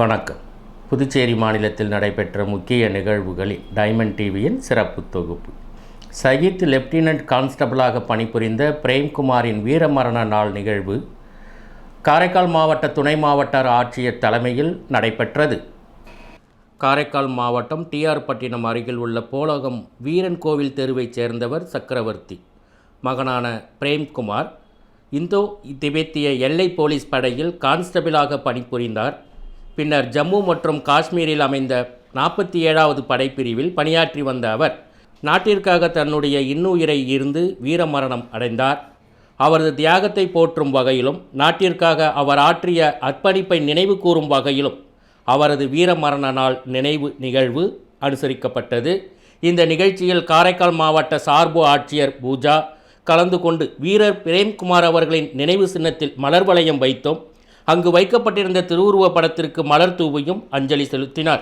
வணக்கம். புதுச்சேரி மாநிலத்தில் நடைபெற்ற முக்கிய நிகழ்வுகளில் டைமண்ட் டிவியின் சிறப்பு தொகுப்பு. சகித் லெப்டினன்ட் கான்ஸ்டபிளாக பணிபுரிந்த பிரேம்குமாரின் வீரமரண நாள் நிகழ்வு காரைக்கால் மாவட்ட துணை மாவட்ட ஆட்சியர் தலைமையில் நடைபெற்றது. காரைக்கால் மாவட்டம் டிஆர் பட்டினம் அருகில் உள்ள போலகம் வீரன் கோவில் தெருவைச் சேர்ந்தவர் சக்கரவர்த்தி. மகனான பிரேம்குமார் இந்தோ திபெத்திய எல்லை போலீஸ் படையில் கான்ஸ்டபிளாக பணிபுரிந்தார். பின்னர் ஜம்மு மற்றும் காஷ்மீரில் அமைந்த 47வது படைப்பிரிவில் பணியாற்றி வந்த அவர் நாட்டிற்காக தன்னுடைய இன்னுயிரை ஈர்ந்து வீரமரணம் அடைந்தார். அவரது தியாகத்தை போற்றும் வகையிலும் நாட்டிற்காக அவர் ஆற்றிய அர்ப்பணிப்பை நினைவு கூறும் வகையிலும் அவரது வீரமரண நாள் நினைவு நிகழ்வு அனுசரிக்கப்பட்டது. இந்த நிகழ்ச்சியில் காரைக்கால் மாவட்ட சார்பு ஆட்சியர் பூஜா கலந்து கொண்டு வீரர் பிரேம்குமார் அவர்களின் நினைவு சின்னத்தில் மலர் வளையம் வைத்தோம். அங்கு வைக்கப்பட்டிருந்த திருவுருவ படத்திற்கு மலர் தூவியும் அஞ்சலி செலுத்தினார்.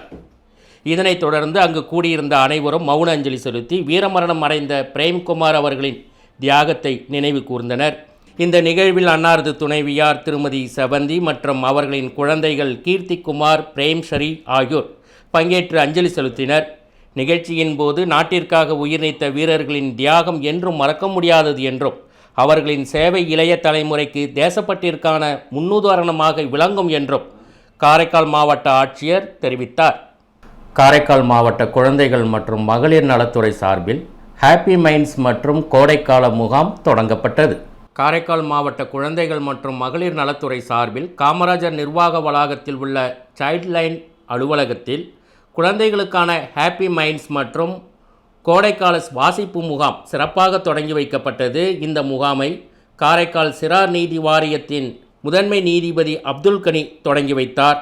இதனைத் தொடர்ந்து அங்கு கூடியிருந்த அனைவரும் மௌன அஞ்சலி செலுத்தி வீரமரணம் அடைந்த பிரேம்குமார் அவர்களின் தியாகத்தை நினைவு கூர்ந்தனர். இந்த நிகழ்வில் அன்னாரது துணைவியார் திருமதி செவந்தி மற்றும் அவர்களின் குழந்தைகள் கீர்த்திகுமார், பிரேம்ஸ்ரீ ஆகியோர் பங்கேற்று அஞ்சலி செலுத்தினர். நிகழ்ச்சியின் போது நாட்டிற்காக உயிர் நீத்த வீரர்களின் தியாகம் என்றும் மறக்க முடியாதது என்றும் அவர்களின் சேவை இளைய தலைமுறைக்கு தேசப்பட்டிற்கான முன்னுதாரணமாக விளங்கும் என்றும் காரைக்கால் மாவட்ட ஆட்சியர் தெரிவித்தார். காரைக்கால் மாவட்ட குழந்தைகள் மற்றும் மகளிர் நலத்துறை சார்பில் ஹாப்பி மைண்ட்ஸ் மற்றும் கோடைக்கால முகாம் தொடங்கப்பட்டது. காரைக்கால் மாவட்ட குழந்தைகள் மற்றும் மகளிர் நலத்துறை சார்பில் காமராஜர் நிர்வாக வளாகத்தில் உள்ள சைல்ட்லைன் அலுவலகத்தில் குழந்தைகளுக்கான ஹாப்பி மைண்ட்ஸ் மற்றும் கோடைக்கால வாசிப்பு முகாம் சிறப்பாக தொடங்கி வைக்கப்பட்டது. இந்த முகாமை காரைக்கால் சிறார் நீதி வாரியத்தின் முதன்மை நீதிபதி அப்துல் கனி தொடங்கி வைத்தார்.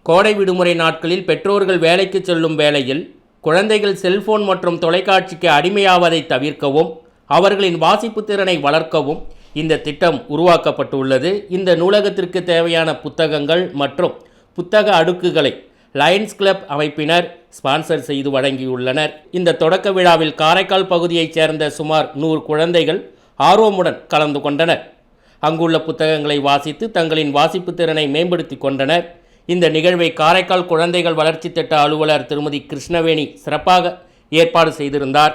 கோடை விடுமுறை நாட்களில் பெற்றோர்கள் வேலைக்கு செல்லும் வேளையில் குழந்தைகள் செல்போன் மற்றும் தொலைக்காட்சிக்கு அடிமையாவதை தவிர்க்கவும் அவர்களின் வாசிப்பு திறனை வளர்க்கவும் இந்த திட்டம் உருவாக்கப்பட்டுள்ளது. இந்த நூலகத்திற்கு தேவையான புத்தகங்கள் மற்றும் புத்தக அடுக்குகளை லயன்ஸ் கிளப் அமைப்பினர் ஸ்பான்சர் செய்து வழங்கியுள்ளனர். இந்த தொடக்க விழாவில் காரைக்கால் பகுதியைச் சேர்ந்த சுமார் 100 குழந்தைகள் ஆர்வமுடன் கலந்து கொண்டனர். அங்குள்ள புத்தகங்களை வாசித்து தங்களின் வாசிப்பு திறனை மேம்படுத்தி கொண்டனர். இந்த நிகழ்வை காரைக்கால் குழந்தைகள் வளர்ச்சி திட்ட அலுவலர் திருமதி கிருஷ்ணவேணி சிறப்பாக ஏற்பாடு செய்திருந்தார்.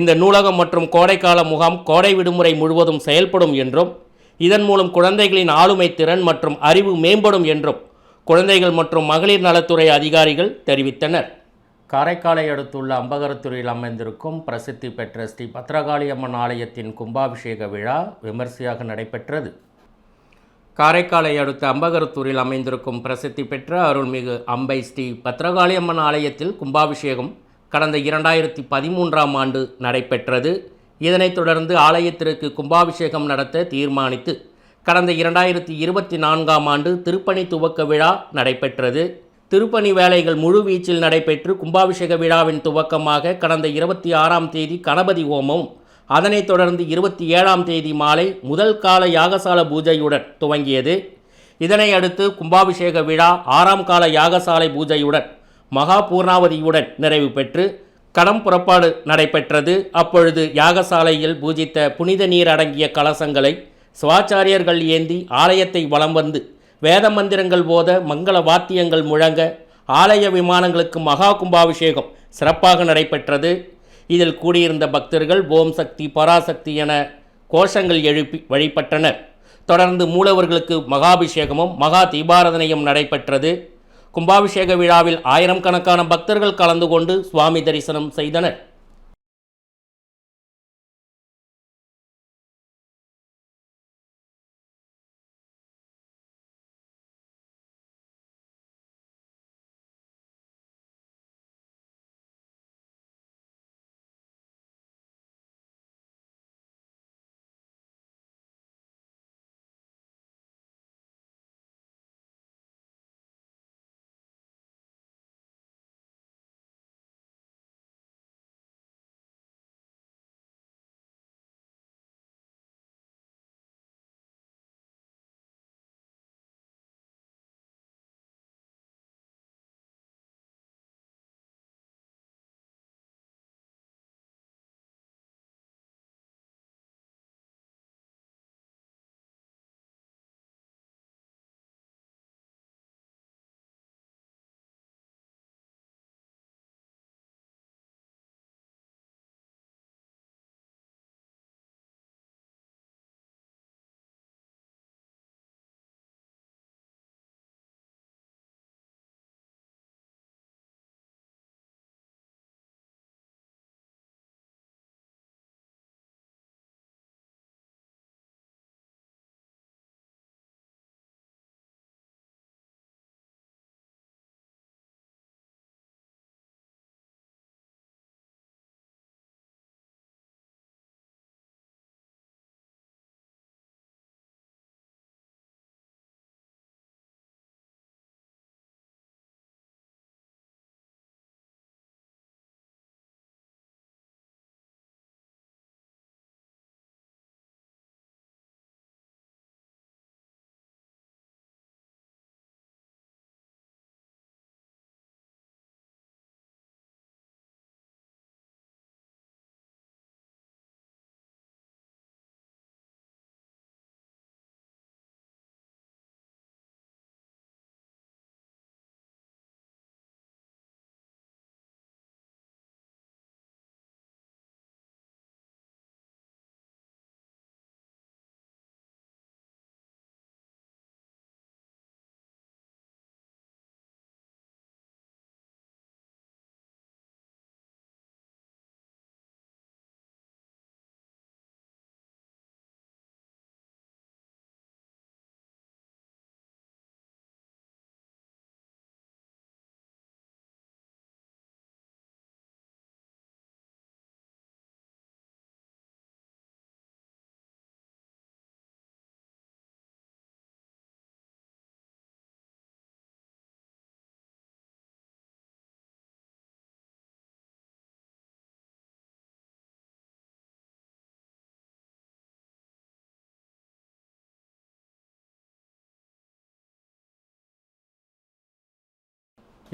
இந்த நூலகம் மற்றும் கோடைக்கால முகாம் கோடை விடுமுறை முழுவதும் செயல்படும் என்றும் இதன் மூலம் குழந்தைகளின் ஆளுமை திறன் மற்றும் அறிவு மேம்படும் என்றும் குழந்தைகள் மற்றும் மகளிர் நலத்துறை அதிகாரிகள் தெரிவித்தனர். காரைக்காலை அடுத்துள்ள அம்பகரத்துறையில் அமைந்திருக்கும் பிரசித்தி பெற்ற ஸ்ரீ பத்ரகாளியம்மன் ஆலயத்தின் கும்பாபிஷேக விழா விமர்சையாக நடைபெற்றது. காரைக்காலை அடுத்த அம்பகரத்தூரில் அமைந்திருக்கும் பிரசித்தி பெற்ற அருள்மிகு அம்பை ஸ்ரீ பத்ரகாளியம்மன் ஆலயத்தில் கும்பாபிஷேகம் கடந்த 2013ஆம் ஆண்டு நடைபெற்றது. இதனைத் தொடர்ந்து ஆலயத்திற்கு கும்பாபிஷேகம் நடத்த தீர்மானித்து கடந்த 2024ஆம் ஆண்டு திருப்பணி துவக்க விழா நடைபெற்றது. திருப்பணி வேலைகள் முழு வீச்சில் நடைபெற்று கும்பாபிஷேக விழாவின் துவக்கமாக கடந்த 26ஆம் தேதி கணபதி ஹோமம், அதனைத் தொடர்ந்து 27ஆம் தேதி மாலை முதல் கால யாகசால பூஜையுடன் துவங்கியது. இதனை அடுத்து கும்பாபிஷேக விழா 6ஆம் கால யாகசாலை பூஜையுடன் மகா பூர்ணாவதியுடன் நிறைவு பெற்று கடம் புறப்பாடு நடைபெற்றது. அப்பொழுது யாகசாலையில் பூஜித்த புனித நீர் அடங்கிய கலசங்களை சிவாச்சாரியர்கள் ஏந்தி ஆலயத்தை வலம் வந்து வேத மந்திரங்கள் போத மங்கள வாத்தியங்கள் முழங்க ஆலய விமானங்களுக்கு மகா கும்பாபிஷேகம் சிறப்பாக நடைபெற்றது. இதில் கூடியிருந்த பக்தர்கள் ஓம் சக்தி பராசக்தி என கோஷங்கள் எழுப்பி வழிபட்டனர். தொடர்ந்து மூலவர்களுக்கு மகாபிஷேகமும் மகா தீபாராதனையும் நடைபெற்றது. கும்பாபிஷேக விழாவில் 1000 கணக்கான பக்தர்கள் கலந்து கொண்டு சுவாமி தரிசனம் செய்தனர்.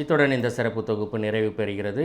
இத்துடன் இந்த சிறப்பு தொகுப்பு நிறைவு பெறுகிறது.